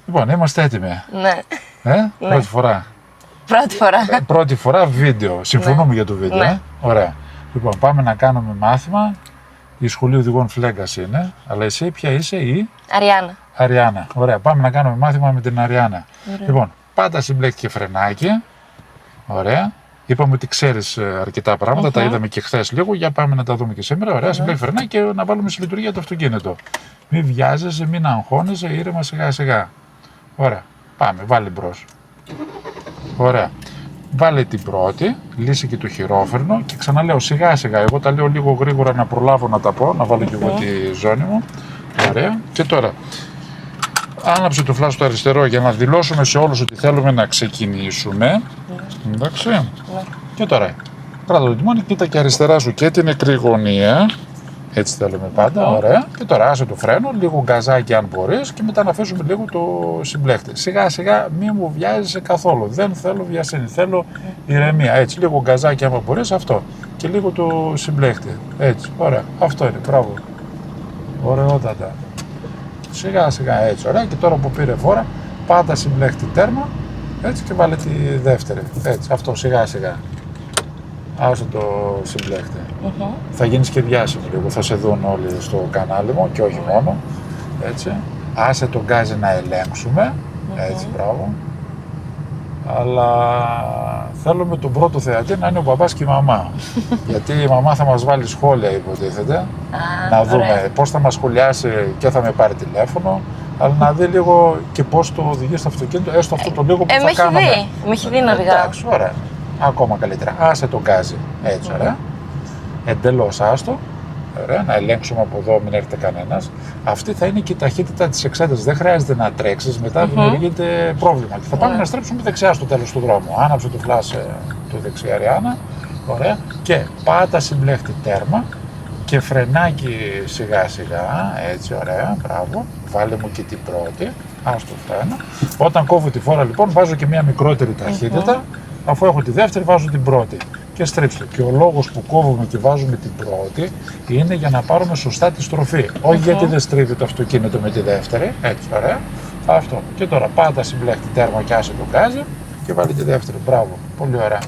Λοιπόν, είμαστε έτοιμοι. Ναι. Ναι. Πρώτη φορά. Πρώτη φορά. Πρώτη φορά βίντεο. Συμφωνούμε για το βίντεο. Ναι. Ωραία. Λοιπόν, πάμε να κάνουμε μάθημα. Η Σχολή Οδηγών Φλέγκας είναι. Αλλά εσύ ποια είσαι, η Αριάννα. Αριάννα. Ωραία. Πάμε να κάνουμε μάθημα με την Αριάννα. Λοιπόν, πάντα συμπλέκτη και φρενάκι. Ωραία. Είπαμε ότι ξέρεις αρκετά πράγματα, τα είδαμε και χθες λίγο. Για πάμε να τα δούμε και σήμερα. Ωραία. Συμπλέκτη φρενάκι και να βάλουμε σε λειτουργία το αυτοκίνητο. Μην βιάζεσαι, μην αγχώνεσαι, ήρεμα σιγά σιγά. Ωραία. Πάμε, βάλε μπρος. Ωραία. Βάλε την πρώτη, λύση και το χειρόφρενο και ξαναλέω σιγά σιγά. Εγώ τα λέω λίγο γρήγορα να προλάβω να τα πω, να βάλω και εγώ τη ζώνη μου. Ωραία. Και τώρα, άναψε το φλάσ στο αριστερό για να δηλώσουμε σε όλους ότι θέλουμε να ξεκινήσουμε. Εντάξει. Και τώρα, κράτα το τιμόνι, κοίτα και αριστερά σου και την νεκρή γωνία. Έτσι θέλουμε πάντα, ωραία. Και τώρα άσε το φρένο, λίγο γκαζάκι αν μπορείς και μετά να αφήσουμε λίγο το συμπλέκτη. Σιγά σιγά μη μου βιάζεσαι καθόλου. Δεν θέλω βιασύνη, θέλω ηρεμία. Έτσι, λίγο γκαζάκι αν μπορείς, αυτό. Και λίγο το συμπλέκτη. Έτσι, ωραία. Αυτό είναι, μπράβο. Ωραιότατα. Σιγά σιγά έτσι, ωραία. Και τώρα που πήρε φόρα, πάντα συμπλέκτη τέρμα. Έτσι και βάλε τη δεύτερη. Έτσι, αυτό σιγά σιγά. Άσε το συμπλέκτη. Θα γίνεις και διάσημο λίγο, θα σε δουν όλοι στο κανάλι μου και όχι μόνο. Έτσι. Άσε τον γκάζι να ελέγξουμε. Έτσι, μπράβο. Αλλά θέλουμε τον πρώτο θεατή να είναι ο μπαμπάς και η μαμά. Γιατί η μαμά θα μας βάλει σχόλια, υποτίθεται. Να δούμε πώς θα μας σχολιάσει και θα με πάρει τηλέφωνο. Αλλά να δει λίγο και πώς το οδηγεί στο αυτοκίνητο, έστω αυτό το λίγο που θα κάνουμε. Με έχει δει να οδηγάω. Εντάξει, ωραία. Ακόμα καλύτερα. Άσε τον γκάζι. Έτσι, ωραία. Εντελώς άστο. Ωραία. Να ελέγξουμε από εδώ, μην έρχεται κανένας. Αυτή θα είναι και η ταχύτητα της εξέτασης. Δεν χρειάζεται να τρέξεις, μετά δημιουργείται πρόβλημα. Και θα πάμε να στρέψουμε δεξιά στο τέλος του δρόμου. Άναψε το φλάσ του δεξιά, Αριάννα. Ωραία. Και πάτα συμπλέκτη τέρμα και φρενάκι σιγά σιγά. Έτσι, ωραία. Μπράβο. Βάλε μου και την πρώτη. Άστο φρένο. Όταν κόβω τη φόρα, λοιπόν, βάζω και μια μικρότερη ταχύτητα. Αφού έχω τη δεύτερη, βάζω την πρώτη και στρίψτε. Και ο λόγος που κόβουμε και βάζουμε την πρώτη είναι για να πάρουμε σωστά τη στροφή. Όχι γιατί δεν στρίβει το αυτοκίνητο με τη δεύτερη. Έτσι, ωραία. Αυτό. Και τώρα πάτα συμπλέκτη τέρμα και άσε το γκάζι και βάλει τη δεύτερη. Μπράβο. Πολύ ωραία.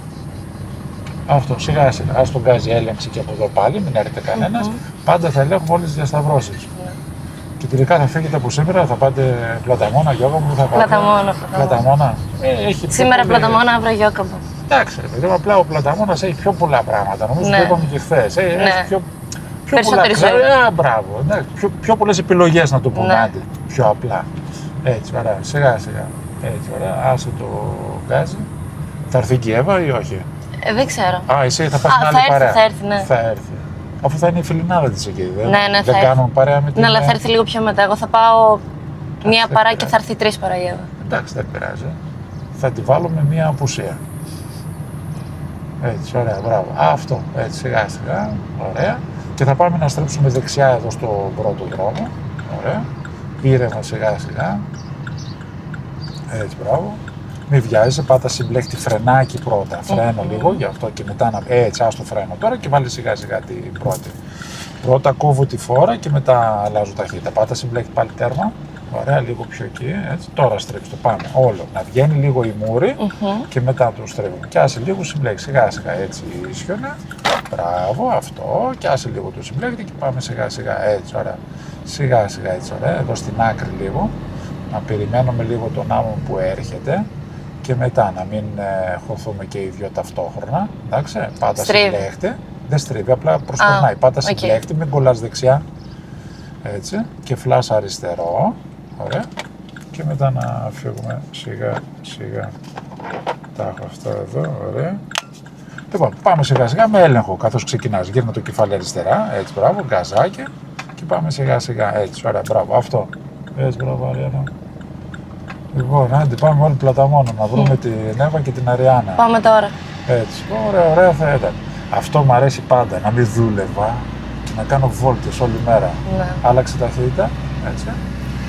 Αυτό. Σιγά σιγά. Ας τον γκάζι έλεγξε και από εδώ πάλι, μην έρχεται κανένας. Πάντα θα ελέγχουμε όλες τις διασταυρώσεις. Και τελικά θα φύγετε από σήμερα, θα πάτε Πλαταμόνα, Γιώκαμπο, θα πάτε. Πλαταμόνα. Σήμερα πολύ... Πλαταμόνα, αύριο Γιώκαμπο. Εντάξει, απλά ο Πλαταμόνας έχει πιο πολλά πράγματα. Νομίζω το είπαμε και χθες. Έχει πιο πολλά πράγματα. Μπράβο. Πιο πολλές επιλογές να το πούμε. Άντε, πιο απλά. Έτσι, ωραία. Σιγά σιγά. Έτσι, ωραία. Άσε το γκάζι. Θα έρθει και η Εύα ή όχι? Δεν ξέρω. Εσύ θα πας με άλλη παρέα. Θα έρθει, ναι. Θα έρθει. Αφού θα είναι η φιλινάδα της εκεί, ναι, δεν κάνουν παρέα με την... Ναι, αλλά θα έρθει λίγο πιο μετά. Εγώ θα πάω μία παρά και θα έρθει 3 παρά η Εύα. Εντάξει, δεν πειράζει. Θα τη βάλω με μία απουσία. Έτσι, ωραία, μπράβο. Αυτό, έτσι, σιγά σιγά, ωραία. Και θα πάμε να στρέψουμε δεξιά εδώ στο πρώτο δρόμο. Ωραία. Ήρεμα σιγά σιγά. Έτσι, μπράβο. Μην βιάζεσαι, πάτα συμπλέκτη φρενάκι πρώτα. Φρένο λίγο, γι' αυτό και μετά να... Έτσι, άστο φρένο τώρα και βάλει σιγά σιγά την πρώτη. Πρώτα κόβω τη φόρα και μετά αλλάζω ταχύτητα. Πάτα συμπλέκτη πάλι τέρμα. Ωραία, λίγο πιο εκεί. Έτσι. Τώρα στρίψτε, πάμε όλο. Να βγαίνει λίγο η μούρη και μετά το στρίβουμε. Και άσε λίγο συμπλέκτη, σιγά σιγά έτσι ίσιονα. Μπράβο, αυτό. Και άσε λίγο το συμπλέκτη και πάμε σιγά σιγά έτσι, ωραία. Σιγά σιγά έτσι, ωραία. Εδώ στην άκρη λίγο. Να περιμένουμε λίγο τον άμμο που έρχεται. Και μετά να μην χωθούμε και οι δυο ταυτόχρονα. Εντάξει, πάτα συμπλέκτη. Δεν στρίβει, απλά προσπερνάει. Πάτα συμπλέκτη, μην κολλάς δεξιά. Έτσι. Και φλάς αριστερό. Ωραία. Και μετά να φύγουμε σιγά σιγά. Τα έχω αυτά εδώ. Ωραία. Λοιπόν, πάμε σιγά σιγά με έλεγχο καθώς ξεκινάς. Γύρνα το κεφάλι αριστερά. Έτσι, μπράβο. Γκαζάκι. Και πάμε σιγά σιγά. Έτσι, ωραία. Μπράβο. Αυτό. Έτσι, μπράβο, Αριάννα. Λοιπόν, άντε πάμε όλοι Πλαταμόνα να βρούμε την Εύα και την Αριάννα. Πάμε τώρα. Έτσι. Ωραία, ωραία θα ήταν. Αυτό μου αρέσει πάντα, να μην δούλευα και να κάνω βόλτες όλη μέρα. Ναι. Άλλαξε ταχύτητα. Έτσι.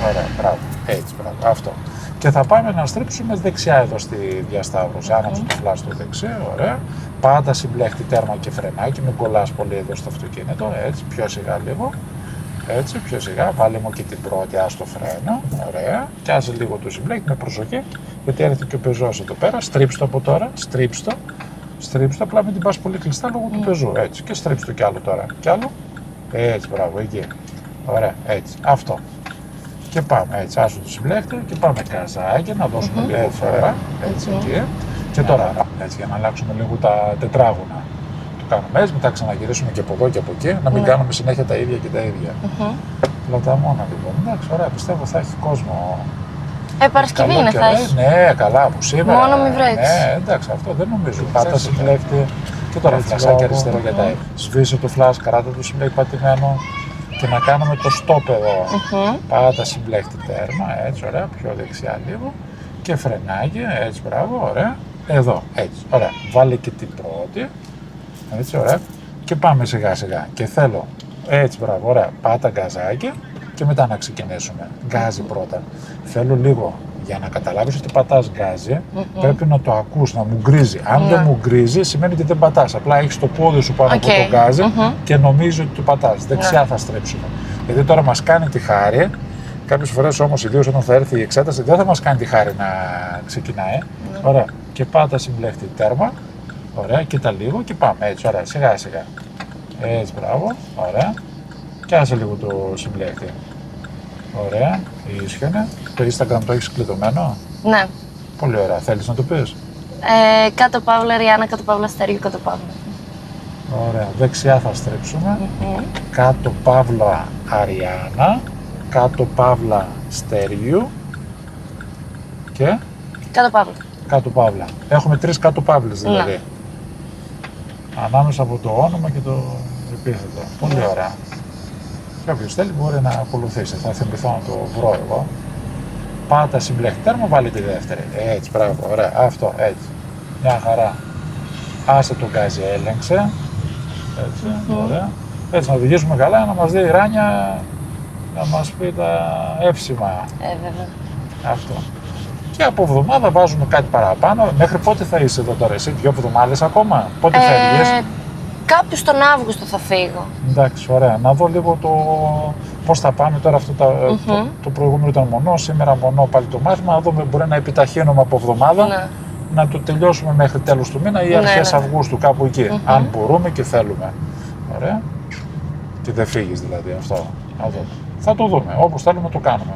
Ωραία, μπράβο. Έτσι, μπράβο. Αυτό. Και θα πάμε να στρίψουμε δεξιά εδώ στη διασταύρωση. Άναψε το φλάσ στο δεξί, ωραία. Πάντα συμπλέκτη τέρμα και φρενάκι, μην κολλάς πολύ εδώ στο αυτοκίνητο. Έτσι, πιο σιγά λίγο. Έτσι, πιο σιγά, βάλε μου και την πρώτη, άστο φρένο, ωραία. Και άσε λίγο το συμπλέκτη με προσοχή, γιατί έρχεται και ο πεζός εδώ πέρα. Στρίψτε το από τώρα, στρίψτε το. Στρίψτε το, απλά μην την πας πολύ κλειστά λόγω του πεζού. Έτσι, και στρίψτε το κι άλλο τώρα. Κι άλλο. Έτσι, μπράβο, εκεί. Ωραία, έτσι, αυτό. Και πάμε, έτσι, άσου το συμπλέκτη και πάμε καζάκι, να δώσουμε λίγο φορά, έτσι, εκεί. Και τώρα, έτσι, για να αλλάξουμε λίγο τα τετράγωνα. Το κάνουμε έτσι, μετά ξαναγυρίσουμε και από εδώ και από εκεί, να μην κάνουμε συνέχεια τα ίδια και τα ίδια. Πλαταμόνα λοιπόν, εντάξει, ωραία, πιστεύω θα έχει κόσμο. Παρασκευή είναι, θα έχει. Ναι, καλά, από σήμερα. Μόνο μη βρέξει. Ναι, εντάξει, αυτό δεν νομίζω. Πάτα συμπλέκτη και τώρα φλασάκι αριστερό για τα σβήσε το φλάσ, κράτα το συμπλέκτη πατημένο και να κάνουμε το stop εδώ. Πάτα συμπλέκτη τέρμα, έτσι, ωραία, πιο δεξιά λίγο και φρενάκι, έτσι, μπράβο, ωραία. Εδώ, έτσι, ωραία. Βάλε και την πρώτη, έτσι, ωραία. Και πάμε σιγά σιγά. Και θέλω, έτσι, μπράβο, ωραία, πάτα γκαζάκι και μετά να ξεκινήσουμε. Γκάζι πρώτα. Θέλω λίγο, για να καταλάβεις ότι πατάς γκάζι, πρέπει να το ακούς, να μου γκρίζει. Αν δεν μου γκρίζει, σημαίνει ότι δεν πατάς. Απλά έχεις το πόδι σου πάνω από το γκάζι και νομίζεις ότι το πατάς. Δεξιά θα στρέψουμε. Γιατί τώρα μας κάνει τη χάρη. Κάποιες φορές όμως, ιδίως όταν θα έρθει η εξέταση, δεν θα μας κάνει τη χάρη να ξεκινάει. Ωραία. Και πάτα συμπλέχτη τέρμα. Ωραία. Κοίτα λίγο και πάμε. Έτσι, ωραία. Σιγά σιγά. Έτσι, μπράβο. Ωραία. Και άσε λίγο το συμπλέχτη. Ωραία. Ίσχυανε. Το Instagram το έχεις κλειδωμένο. Ναι. Πολύ ωραία. Θέλεις να το πεις. Κάτω παύλα Ριάννα, κάτω παύλα Στέργιο, κάτω παύλα. Ωραία. Δεξιά θα στρίψουμε. Κάτω παύλα Αριάννα. Κάτω παύλα Στέργιου και κάτω παύλα. Κάτω παύλα. Έχουμε 3 κάτω παύλες δηλαδή. Ναι. Ανάμεσα από το όνομα και το επίθετο. Πολύ ωραία. Κάποιος θέλει μπορεί να ακολουθήσει. Θα θυμηθώ να το βρω εγώ. Πάτα συμπλέχτη τέρμα, βάλει τη δεύτερη. Έτσι, μπράβο, ωραία. Αυτό, έτσι. Μια χαρά. Άσε τον γκάζι, έλεγξε. Έτσι, ωραία. Έτσι, να οδηγήσουμε καλά, να μας δει η Ράνια να μας πει τα εύσημα. Βέβαια. Αυτό. Και από εβδομάδα βάζουμε κάτι παραπάνω. Μέχρι πότε θα είσαι εδώ τώρα, εσύ, 2 εβδομάδες ακόμα, πότε φεύγεις? Κάπου στον Αύγουστο θα φύγω. Εντάξει, ωραία. Να δω λίγο πώς θα πάμε τώρα αυτό το προηγούμενο ήταν μονό, σήμερα μονό πάλι το μάθημα, να δούμε μπορεί να επιταχύνουμε από εβδομάδα, να το τελειώσουμε μέχρι τέλος του μήνα ή αρχές Αυγούστου, κάπου εκεί, αν μπορούμε και θέλουμε. Ωραία. Και δεν φύγεις δηλαδή αυτό. Να δούμε. Θα το δούμε, όπως θέλουμε το κάνουμε.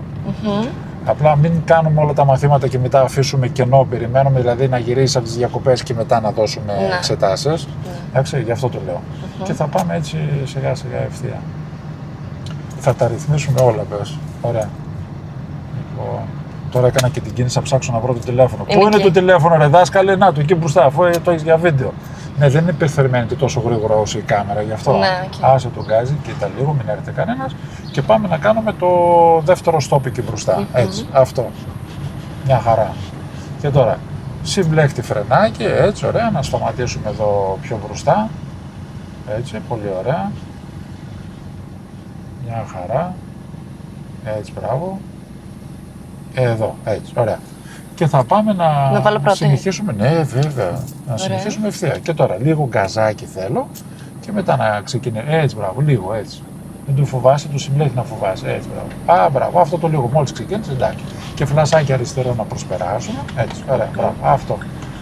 Απλά μην κάνουμε όλα τα μαθήματα και μετά αφήσουμε κενό, περιμένουμε δηλαδή να γυρίσεις από τις διακοπές και μετά να δώσουμε εξετάσεις. Εντάξει, γι' αυτό το λέω. Και θα πάμε έτσι σιγά σιγά ευθεία. Θα τα ρυθμίσουμε όλα, πες. Ωραία. Λοιπόν, τώρα έκανα και την κίνηση να ψάξω να βρω το τηλέφωνο. Πού είναι το τηλέφωνο, ρε δάσκαλε? Να το εκεί μπροστά, αφού το έχεις για βίντεο. Ναι, δεν είναι υπερθερμαίνεται τόσο γρήγορα όσο η κάμερα, γι' αυτό άσε τον γκάζι, κοίτα λίγο, μην έρθει κανένας και πάμε να κάνουμε το δεύτερο stop εκεί μπροστά. Έτσι, αυτό. Μια χαρά. Και τώρα, συμπλέχτη φρενάκι, έτσι, ωραία, να σταματήσουμε εδώ πιο μπροστά. Έτσι, πολύ ωραία. Μια χαρά. Έτσι, μπράβο. Εδώ, έτσι, ωραία. Και θα πάμε να συνεχίσουμε. Ναι, βέβαια. Να συνεχίσουμε ευθεία. Και τώρα λίγο γκαζάκι θέλω και μετά να ξεκινήσουμε. Έτσι, μπράβο, λίγο έτσι. Μην το φοβάσαι, το συμπλέκει να φοβάσαι. Έτσι, μπράβο. Α, μπράβο, αυτό το λίγο μόλις ξεκίνησε, εντάξει. Και φλασάκι αριστερό να προσπεράσουμε. Έτσι, ωραία, μπράβο. Αυτό.